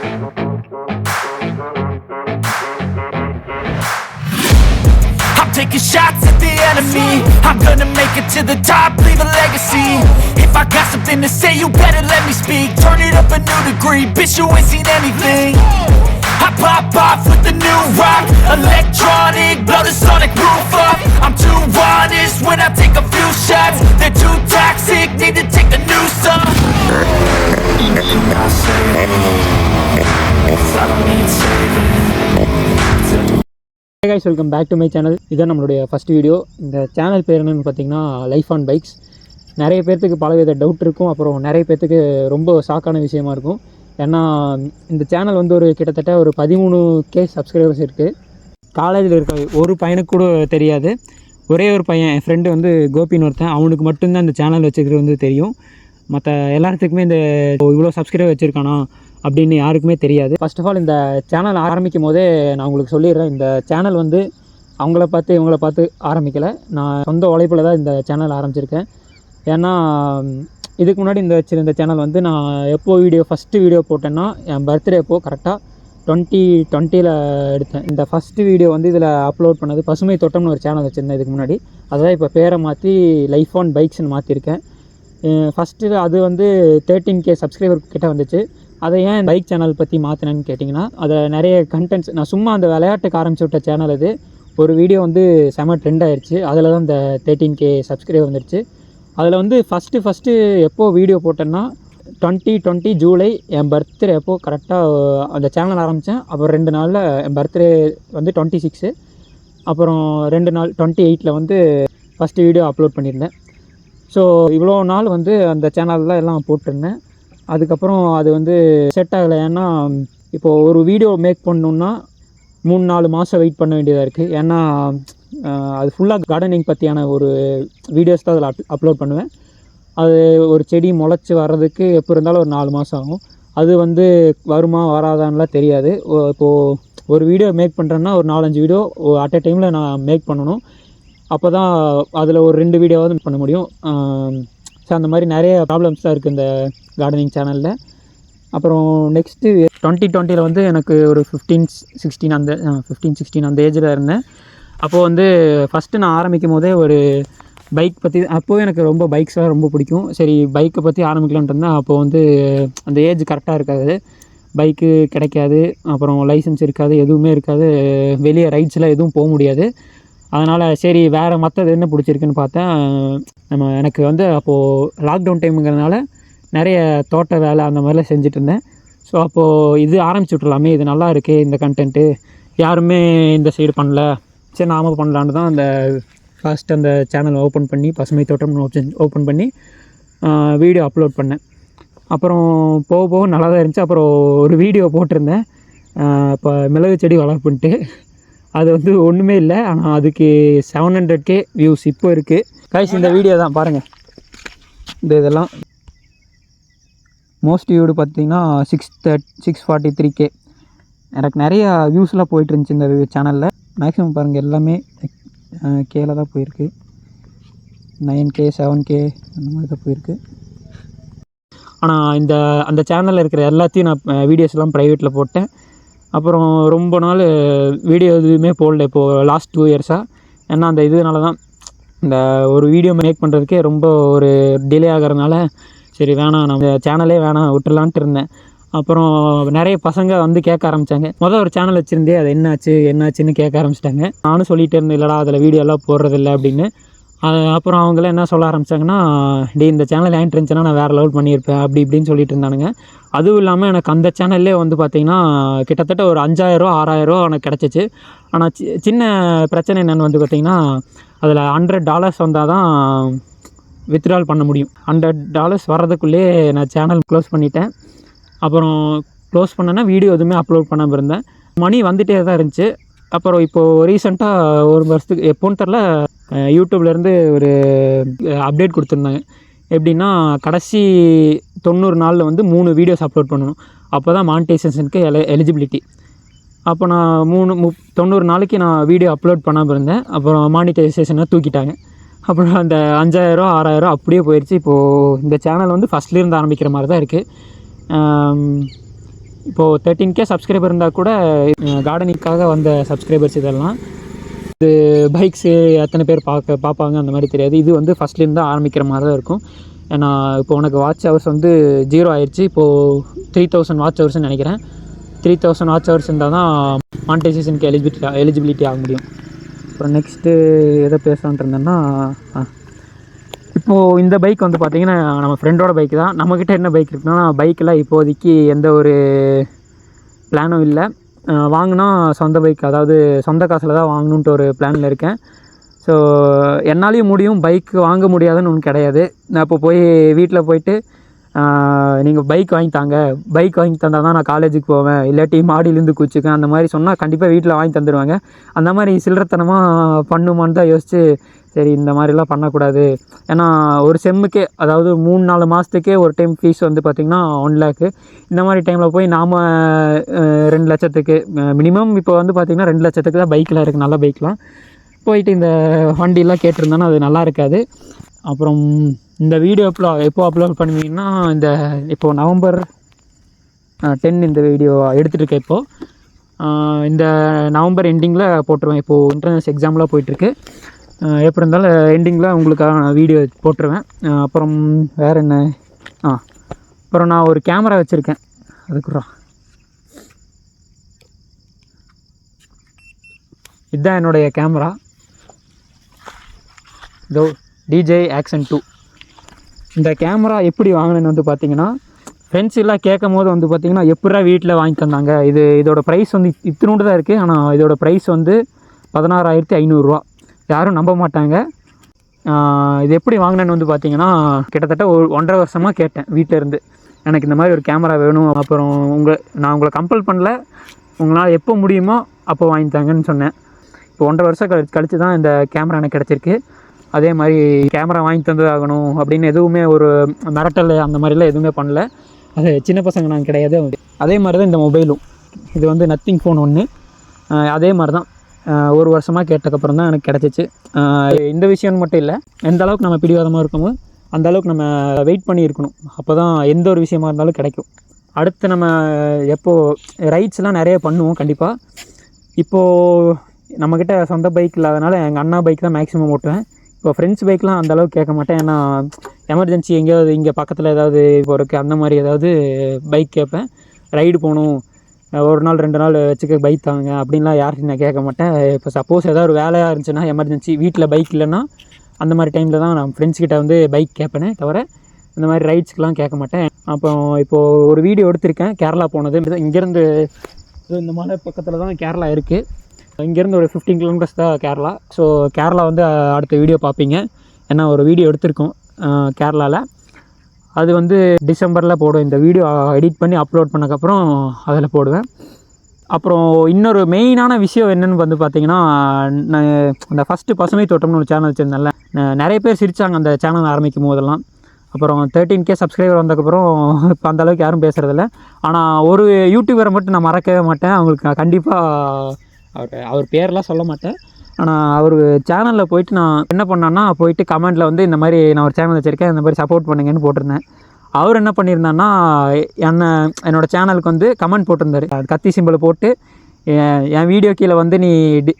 I'm taking shots at the enemy. I'm gonna make it to the top, leave a legacy. If I got something to say, you better let me speak. Turn it up a new degree, bitch, you ain't seen anything. I pop off with the new rock, electronic, blow the sonic roof up. I'm too honest when I take a few shots. They're too toxic, need to take a new song. Hey guys, welcome back to my channel. இதுதான் நம்மளுடைய first video. இந்த channel பேர் என்னென்னு பார்த்தீங்கன்னா life on bikes. நிறைய பேர்த்துக்கு பலவித doubt இருக்கும், அப்புறம் நிறைய பேர்த்துக்கு ரொம்ப ஷாக்கான விஷயமா இருக்கும். ஏன்னா இந்த சேனல் வந்து கிட்டத்தட்ட ஒரு 13K சப்ஸ்கிரைபர்ஸ் இருக்குது. காலேஜில் இருக்க ஒரு பையனுக்கு கூட தெரியாது. ஒரே ஒரு பையன், என் ஃப்ரெண்டு வந்து கோபின்னு ஒருத்தன், அவனுக்கு மட்டும்தான் இந்த சேனல் வச்சுக்கிறது வந்து தெரியும். மற்ற எல்லாத்துக்குமே இந்த இவ்வளோ சப்ஸ்கிரைபர் வச்சுருக்கானா அப்படின்னு யாருக்குமே தெரியாது. ஃபர்ஸ்ட் ஆஃப் ஆல் இந்த சேனல் ஆரம்பிக்கும் போதே நான் உங்களுக்கு சொல்லிடுறேன், இந்த சேனல் வந்து அவங்கள பார்த்து இவங்கள பார்த்து ஆரம்பிக்கலை. நான் சொந்த உழைப்பில் தான் இந்த சேனல் ஆரம்பிச்சிருக்கேன். ஏன்னா இதுக்கு முன்னாடி இந்த சேனல் வந்து நான் ஃபஸ்ட்டு வீடியோ போட்டேன்னா என் பர்த்டே அப்போது கரெக்டாக 2020 எடுத்தேன். இந்த ஃபஸ்ட்டு வீடியோ வந்து இதில் அப்லோட் பண்ணது பசுமை தோட்டம்னு ஒரு சேனல் வச்சுருந்தேன் இதுக்கு முன்னாடி. அதுதான் இப்போ பேரை மாற்றி லைஃப் ஆன் பைக்ஸ்ன்னு மாற்றிருக்கேன். ஃபஸ்ட்டு அது வந்து 13K சப்ஸ்கிரைபர் கிட்டே வந்துச்சு. அதை ஏன் பைக் சேனல் பற்றி மாற்றினேன்னு கேட்டிங்கன்னா, அதை நிறைய கண்டென்ட்ஸ் நான் சும்மா அந்த விளையாட்டுக்கு ஆரம்பிச்சு விட்ட சேனல் அது. ஒரு வீடியோ வந்து செம ட்ரெண்ட் ஆயிடுச்சு. அதில் தான் இந்த 13K சப்ஸ்கிரைபர் வந்துடுச்சு. அதில் வந்து ஃபஸ்ட்டு எப்போது வீடியோ போட்டேன்னா 2020 ஜூலை என் பர்த்டே அப்போது கரெக்டாக அந்த சேனல் ஆரம்பித்தேன். அப்புறம் 2 நாளில் என் பர்த்டே வந்து 26, அப்புறம் 2 நாள் 28 வந்து ஃபஸ்ட்டு வீடியோ அப்லோட் பண்ணியிருந்தேன். ஸோ இவ்வளோ நாள் வந்து அந்த சேனலில் எல்லாம் போட்டிருந்தேன். அதுக்கப்புறம் அது வந்து செட் ஆகலை. ஏன்னா இப்போது ஒரு வீடியோ மேக் பண்ணணுன்னா 3-4 மாதம் வெயிட் பண்ண வேண்டியதாக இருக்குது. ஏன்னா அது ஃபுல்லாக கார்டனிங் பற்றியான ஒரு வீடியோஸ் தான் அதில் அப்லோட் பண்ணுவேன். அது ஒரு செடி முளைச்சி வர்றதுக்கு எப்போ இருந்தாலும் ஒரு 4 மாதம் ஆகும். அது வந்து வருமா வராதான்லாம் தெரியாது. இப்போது ஒரு வீடியோ மேக் பண்ணுறேன்னா ஒரு 4-5 வீடியோ அட் எ டைமில் நான் மேக் பண்ணணும். அப்போ தான் அதில் ஒரு 2 வீடியோவாவது பண்ண முடியும். ஸோ அந்த மாதிரி நிறைய ப்ராப்ளம்ஸ் தான் இருக்குது இந்த கார்டனிங் சேனலில். அப்புறம் நெக்ஸ்ட்டு 2020 வந்து எனக்கு ஒரு 15-16 அந்த ஏஜில் இருந்தேன். அப்போது வந்து ஃபஸ்ட்டு நான் ஆரம்பிக்கும் போதே ஒரு பைக் பற்றி, அப்போது எனக்கு ரொம்ப பைக்ஸ்லாம் ரொம்ப பிடிக்கும். சரி பைக்கை பற்றி ஆரம்பிக்கலான்ட்டு இருந்தேன். அப்போது வந்து அந்த ஏஜ் கரெக்டாக இருக்காது, பைக்கு கிடைக்காது, அப்புறம் லைசன்ஸ் இருக்காது, எதுவுமே இருக்காது, வெளியே ரைட்ஸ்லாம் எதுவும் போக முடியாது. அதனால் சரி வேறு மற்றது என்ன பிடிச்சிருக்குன்னு பார்த்தேன். எனக்கு வந்து அப்போது லாக்டவுன் டைமுங்கிறதுனால நிறைய தோட்ட வேலை அந்த மாதிரிலாம் செஞ்சுட்டு இருந்தேன். ஸோ அப்போது இது ஆரம்பிச்சு விட்றலாமே, இது நல்லா இருக்கே இந்த கண்டென்ட்டு, யாருமே இந்த சைடு பண்ணல, சரி நாம பண்ணலான்னு தான் அந்த ஃபஸ்ட் அந்த சேனல் ஓப்பன் பண்ணி பசுமை தோட்டம்னு ஓப்பன் பண்ணி வீடியோ அப்லோட் பண்ணேன். அப்புறம் போக நல்லா தான் இருந்துச்சு. அப்புறம் ஒரு வீடியோ போட்டிருந்தேன், இப்போ மிளகு செடி வளர்ப்புன்ட்டு. அது வந்து ஒன்றுமே இல்லை, ஆனால் அதுக்கு 700K வியூஸ் இப்போ இருக்குது. கைஸ் இந்த வீடியோ தான் பாருங்கள். இதெல்லாம் மோஸ்ட் வியூடு பார்த்திங்கன்னா 643K. எனக்கு நிறையா வியூஸ்லாம் போயிட்டு இருந்துச்சு இந்த சேனலில். மேக்ஸிமம் பாருங்கள் எல்லாமே கேல தான் போயிருக்கு. 9K 7K அந்த மாதிரி தான் போயிருக்கு. ஆனால் அந்த சேனலில் இருக்கிற எல்லாத்தையும் நான் வீடியோஸ்லாம் ப்ரைவேட்டில் போட்டேன். அப்புறம் ரொம்ப நாள் வீடியோ எதுவுமே போடல இப்போது லாஸ்ட் 2 இயர்ஸாக. ஏன்னா அந்த இதனால தான் இந்த ஒரு வீடியோ மேக் பண்ணுறதுக்கே ரொம்ப ஒரு டிலே ஆகிறதுனால சரி வேணாம், நம்ம சேனலே வேணாம் விட்டுலான்ட்டு இருந்தேன். அப்புறம் நிறைய பசங்க வந்து கேட்க ஆரம்பித்தாங்க. ஒரு சேனல் வச்சுருந்தே அது என்னாச்சுன்னு கேட்க ஆரம்பிச்சிட்டாங்க. நானும் சொல்லிகிட்டே இருந்தேன், இல்லைடா அதில் வீடியோலாம் போடுறதில்ல அப்படின்னு. அப்புறம் அவங்களாம் என்ன சொல்ல ஆரம்பித்தாங்கன்னா, இந்த சேனல் ஏன்ட்டு இருந்துச்சுன்னா நான் வேறு லெவல் பண்ணியிருப்பேன் அப்படி இப்படின்னு சொல்லிட்டு இருந்தானுங்க. அதுவும் இல்லாமல் எனக்கு அந்த சேனல்லே வந்து பார்த்திங்கன்னா கிட்டத்தட்ட ஒரு 5000 6000 எனக்கு கிடச்சிச்சு. ஆனால் சின்ன பிரச்சனை என்னென்னு வந்து பார்த்திங்கன்னா, அதில் $100 வந்தால் தான் வித்ட்ரால் பண்ண முடியும். $100 வர்றதுக்குள்ளே நான் சேனல் க்ளோஸ் பண்ணிட்டேன். அப்புறம் க்ளோஸ் பண்ணேன்னா வீடியோ எதுவுமே அப்லோட் பண்ணாமல் இருந்தேன். மணி வந்துகிட்டே தான் இருந்துச்சு. அப்புறம் இப்போது ரீசெண்டாக ஒரு வருஷத்துக்கு எப்போன்னு தெரில யூடியூப்லேருந்து ஒரு அப்டேட் கொடுத்துருந்தாங்க. எப்படின்னா கடைசி 90 நாளில் வந்து 3 வீடியோஸ் அப்லோட் பண்ணணும், அப்போ தான் மானிட்டைசேஷனுக்கு எலிஜிபிலிட்டி. அப்போ நான் 90 நாளைக்கு நான் வீடியோ அப்லோட் பண்ணாமல் இருந்தேன். அப்புறம் மானிட்டைசேஷனை தூக்கிட்டாங்க. அப்புறம் அந்த 5000 6000 அப்படியே போயிடுச்சு. இப்போது இந்த சேனல் வந்து ஃபஸ்ட்லேருந்து ஆரம்பிக்கிற மாதிரி தான் இருக்குது. இப்போது 13K சப்ஸ்கிரைபர் இருந்தால் கூட கார்டனிங்காக வந்த சப்ஸ்கிரைபர்ஸ் இதெல்லாம். இது பைக்ஸு எத்தனை பேர் பார்ப்பாங்க அந்த மாதிரி தெரியாது. இது வந்து ஃபஸ்ட்லேருந்து ஆரம்பிக்கிற மாதிரி தான் இருக்கும். ஏன்னா இப்போ உனக்கு வாட்ச் ஹவர்ஸ் வந்து 0 ஆயிடுச்சு. இப்போது 3000 வாட்ச் ஹவர்ஸ்ன்னு நினைக்கிறேன். 3000 வாட்ச் ஹவர்ஸ் இருந்தால் தான் மானிட்டைசேஷனுக்கு எலிஜிபிலிட்டி ஆக முடியும். அப்புறம் நெக்ஸ்ட்டு எதை பேசலான்ட்டு இருந்தேன்னா, இப்போது இந்த பைக் வந்து பார்த்திங்கன்னா நம்ம ஃப்ரெண்டோட பைக் தான். நம்மக்கிட்ட என்ன பைக் இருக்குன்னா, பைக்கில் இப்போதைக்கு எந்த ஒரு பிளானும் இல்லை. வாங்கினா சொந்த பைக், அதாவது சொந்த காசில் தான் வாங்கணுன்ட்டு ஒரு பிளானில் இருக்கேன். ஸோ என்னாலையும் முடியும், பைக் வாங்க முடியாதுன்னு ஒன்றும் கிடையாது. நான் இப்போ போய் வீட்டில் போயிட்டு நீங்கள் பைக் வாங்கி தாங்க, பைக் வாங்கி தந்தால் தான் நான் காலேஜுக்கு போவேன், இல்லாட்டி மாடியிலேருந்து குச்சிக்கேன் அந்த மாதிரி சொன்னால் கண்டிப்பாக வீட்டில் வாங்கி தந்துடுவாங்க. அந்த மாதிரி சில்லறத்தனமாக பண்ணுமான்னு தான் யோசித்து, சரி இந்த மாதிரிலாம் பண்ணக்கூடாது. ஏன்னா ஒரு செம்முக்கே, அதாவது 3-4 மாதத்துக்கே ஒரு டைம் ஃபீஸ் வந்து பார்த்திங்கன்னா 1 lakh. இந்த மாதிரி டைமில் போய் நாம் 2 லட்சத்துக்கு மினிமம் இப்போ வந்து பார்த்திங்கன்னா 2 லட்சத்துக்கு தான் பைக்கில் இருக்குது. நல்ல பைக்லாம் போயிட்டு இந்த வண்டியெலாம் கேட்டிருந்தோன்னா அது நல்லா இருக்காது. அப்புறம் இந்த வீடியோ எப்போ அப்லோட் பண்ணுவீங்கன்னா, இந்த இப்போது November 10 இந்த வீடியோ எடுத்துகிட்ருக்கேன். இப்போது இந்த நவம்பர் எண்டிங்கில் போட்டுருவேன். இப்போது இன்டர்னல்ஸ் எக்ஸாம்லாம் போயிட்டுருக்கு. எப்படி இருந்தாலும் எண்டிங்கில் உங்களுக்காக நான் வீடியோ போட்டுருவேன். அப்புறம் வேறு என்ன, அப்புறம் நான் ஒரு கேமரா வச்சுருக்கேன். அதுக்குறா இதுதான் என்னுடைய கேமரா. இதோ DJI Action 2. இந்த கேமரா எப்படி வாங்கினேன்னு வந்து பார்த்திங்கன்னா, ஃப்ரெண்ட்ஸ் எல்லாம் கேட்கும் போது வந்து பார்த்திங்கன்னா, எப்படா வீட்டில் வாங்கி தந்தாங்க, இதோட ப்ரைஸ் வந்து இத்தினோண்டு தான் இருக்குது. ஆனால் இதோட ப்ரைஸ் வந்து 16,500 யாரும் நம்ப மாட்டாங்க. இது எப்படி வாங்கினேன்னு வந்து பார்த்திங்கன்னா, கிட்டத்தட்ட 1.5 வருஷமாக கேட்டேன் வீட்டில் இருந்து, எனக்கு இந்த மாதிரி ஒரு கேமரா வேணும். அப்புறம் நான் உங்களை கம்பல் பண்ணல, உங்களால் எப்போ முடியுமோ அப்போ வாங்கி தாங்கன்னு சொன்னேன். இப்போ 1.5 வருஷம் கழித்து தான் இந்த கேமரா எனக்கு கிடச்சிருக்கு. அதே மாதிரி கேமரா வாங்கி தந்ததாகணும் அப்படின்னு எதுவுமே ஒரு மிரட்டல் அந்த மாதிரிலாம் எதுவுமே பண்ணல. அது சின்ன பசங்க நான் கிடையாது. அதே மாதிரி தான் இந்த மொபைலும். இது வந்து நத்திங் ஃபோன் 1. அதே மாதிரி தான் 1 வருஷமாக கேட்டக்கப்புறம் தான் எனக்கு கிடச்சிச்சு. இந்த விஷயம் மட்டும் இல்லை, எந்த அளவுக்கு நம்ம பிடிவாதமாக இருக்கோமோ அந்த அளவுக்கு நம்ம வெயிட் பண்ணி இருக்கணும். அப்போ தான் எந்த ஒரு விஷயமா இருந்தாலும் கிடைக்கும். அடுத்து நம்ம எப்போது ரைட்ஸ்லாம் நிறைய பண்ணுவோம் கண்டிப்பாக. இப்போது நம்மக்கிட்ட சொந்த பைக் இல்லாதனால எங்கள் அண்ணா பைக் தான் மேக்ஸிமம் ஓட்டுவேன். இப்போ ஃப்ரெண்ட்ஸ் பைக்லாம் அந்தளவுக்கு கேட்க மாட்டேன். ஏன்னா எமர்ஜென்சி எங்கேயாவது இங்கே பக்கத்தில் ஏதாவது இப்போ இருக்குது அந்த மாதிரி ஏதாவது பைக் கேட்பேன். ரைடு போகணும், 1 நாள் 2 நாள் வச்சுக்க பைக் தாங்க அப்படின்லாம் யார்கிட்டையும் நான் கேட்க மாட்டேன். இப்போ சப்போஸ் ஏதாவது ஒரு வேலையாக இருந்துச்சுன்னா, எமர்ஜென்சி வீட்டில் பைக் இல்லைன்னா அந்த மாதிரி டைமில் தான் நான் ஃப்ரெண்ட்ஸ்கிட்ட வந்து பைக் கேட்பேனே தவிர இந்த மாதிரி ரைட்ஸ்க்கெலாம் கேட்க மாட்டேன். அப்புறம் இப்போது ஒரு வீடியோ எடுத்திருக்கேன் கேரளா போனது. இங்கேருந்து இந்த மலை பக்கத்தில் தான் கேரளா இருக்குது. இங்கேருந்து ஒரு 15 கிலோமீட்டர்ஸ் தான் கேரளா. ஸோ கேரளா வந்து அடுத்த வீடியோ பார்ப்பீங்க. ஏன்னா ஒரு வீடியோ எடுத்திருக்கோம் கேரளாவில். அது வந்து டிசம்பரில் போடுவேன். இந்த வீடியோ எடிட் பண்ணி அப்லோட் பண்ணக்கப்புறம் அதில் போடுவேன். அப்புறம் இன்னொரு மெயினான விஷயம் என்னென்னு வந்து பார்த்திங்கன்னா, நான் இந்த ஃபஸ்ட்டு பசுமை தோட்டம்னு ஒரு சேனல் வச்சுருந்தேன்ல, நிறைய பேர் சிரித்தாங்க அந்த சேனல் ஆரம்பிக்கும் போதெல்லாம். அப்புறம் 13K சப்ஸ்கிரைபர் வந்ததுக்கப்புறம் இப்போ அந்தளவுக்கு யாரும் பேசுகிறதில்ல. ஆனால் ஒரு யூடியூபரை மட்டும் நான் மறக்கவே மாட்டேன். அவங்களுக்கு நான் கண்டிப்பாக அவர் பேரெலாம் சொல்ல மாட்டேன். ஆனால் அவர் சேனலில் போயிட்டு நான் என்ன பண்ணேன்னா, போயிட்டு கமெண்ட்டில் வந்து இந்த மாதிரி நான் ஒரு சேனல் வச்சுருக்கேன், இந்த மாதிரி சப்போர்ட் பண்ணுங்கன்னு போட்டிருந்தேன். அவர் என்ன பண்ணியிருந்தாருன்னா, என்னோடய சேனலுக்கு வந்து கமெண்ட் போட்டிருந்தார். கத்தி சிம்பிளை போட்டு என் வீடியோ கீழே வந்து நீ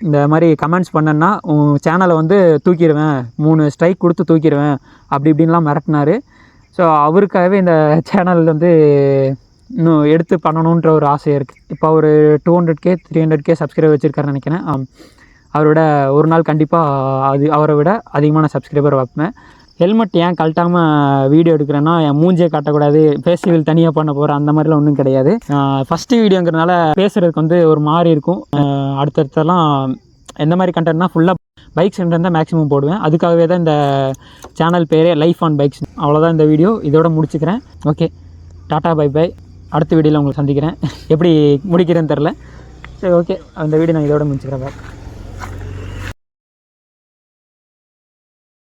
இந்த மாதிரி கமெண்ட்ஸ் பண்ணேன்னா உன் சேனலை வந்து தூக்கிடுவேன், 3 ஸ்ட்ரைக் கொடுத்து தூக்கிடுவேன் அப்படி இப்படின்லாம் மிரட்டினார். ஸோ அவருக்காகவே இந்த சேனல் வந்து இன்னும் எடுத்து பண்ணணுன்ற ஒரு ஆசை இருக்குது. இப்போ அவர் 200K 300K சப்ஸ்கிரைபர் வச்சுருக்காருன்னு நினைக்கிறேன். அவரோட ஒரு நாள் கண்டிப்பாக அவரை விட அதிகமான சப்ஸ்கிரைபர் வைப்பேன். ஹெல்மெட் ஏன் கழட்டாமல் வீடியோ எடுக்கிறேன்னா, என் மூஞ்சியை காட்டக்கூடாது, ஃபேஸ்டிவல் தனியாக பண்ண போகிறேன் அந்த மாதிரிலாம் ஒன்றும் கிடையாது. ஃபஸ்ட்டு வீடியோங்கிறதுனால பேசுகிறதுக்கு வந்து ஒரு மாதிரி இருக்கும். அடுத்தடுத்தெல்லாம் எந்த மாதிரி கண்டென்ட்னா ஃபுல்லாக பைக்ஸ் கண்டென்ட் தான் மேக்ஸிமம் போடுவேன். அதுக்காகவே தான் இந்த சேனல் பேரே லைஃப் ஆன் பைக்ஸ். அவ்வளோதான் இந்த வீடியோ, இதோட முடிச்சுக்கிறேன். Okay, tata bye bye. அடுத்த வீடியோவில் உங்களை சந்திக்கிறேன். எப்படி முடிக்கிறேன்னு தெரில. சரி, ஓகே, அந்த வீடியோ நான் இதோட முடிச்சுக்கிறேன்.